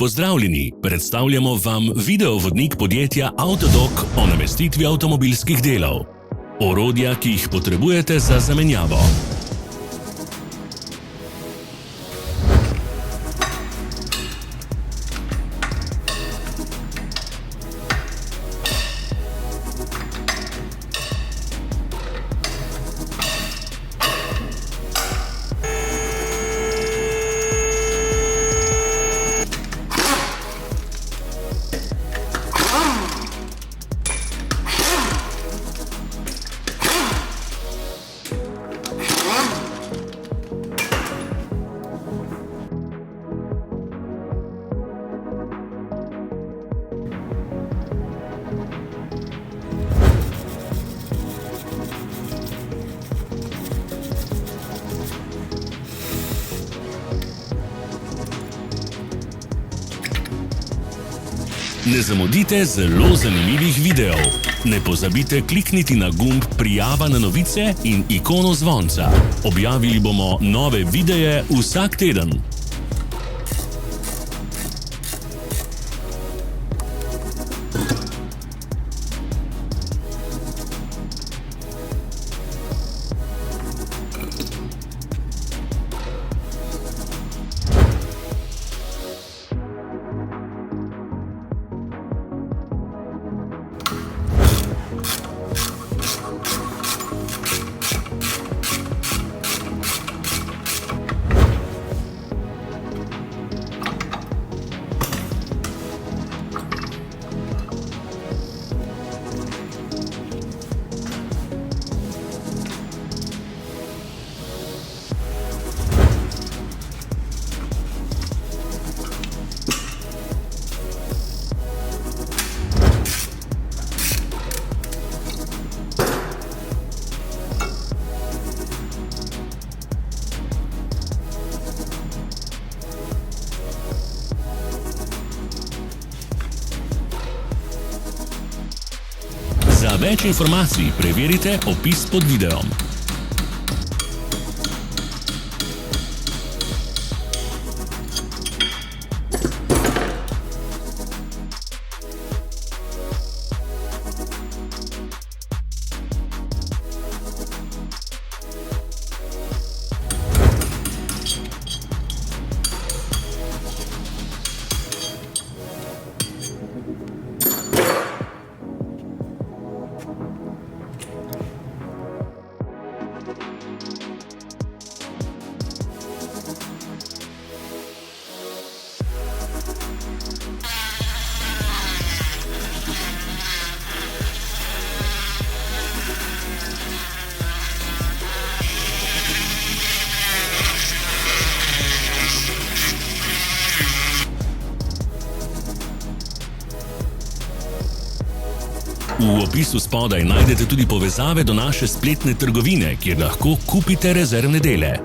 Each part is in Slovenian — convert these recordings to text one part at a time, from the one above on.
Pozdravljeni, predstavljamo vam videovodnik podjetja Avtodok o namestitvi avtomobilskih delov. Orodja, ki jih potrebujete za zamenjavo. Ne zamudite zelo zanimivih videov. Ne pozabite klikniti na gumb Prijava na novice in ikono zvonca. Objavili bomo nove videe vsak teden. Za več informacij preverite opis pod videom. V opisu spodaj najdete tudi povezave do naše spletne trgovine, kjer lahko kupite rezervne dele.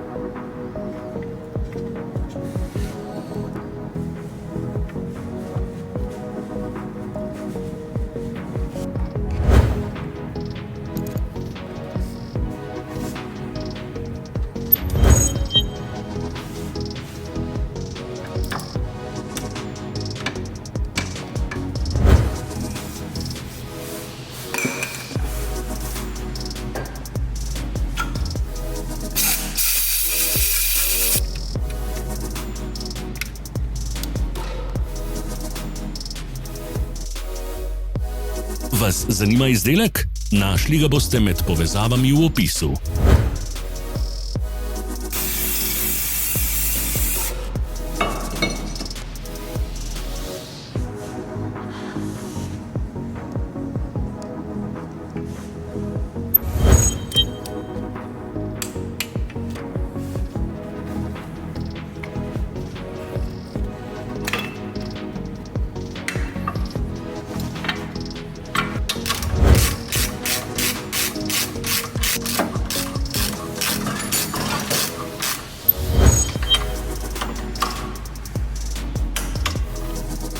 Vas zanima izdelek? Našli ga boste med povezavami v opisu.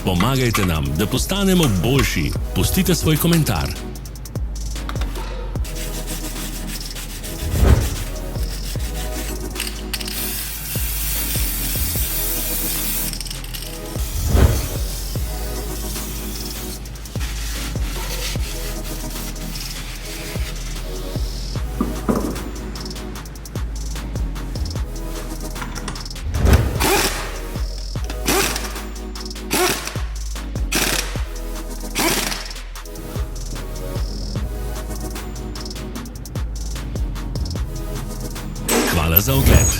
Pomagajte nam, da postanemo boljši. Pustite svoj komentar. Hvala za ogled.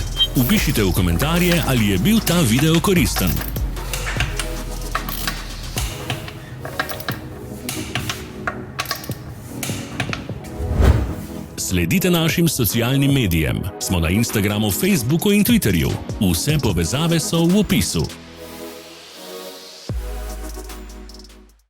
Vpišite v komentarje, ali je bil ta video koristen. Sledite našim socialnim medijem. Smo na Instagramu, Facebooku in Twitterju. Vse povezave so v opisu.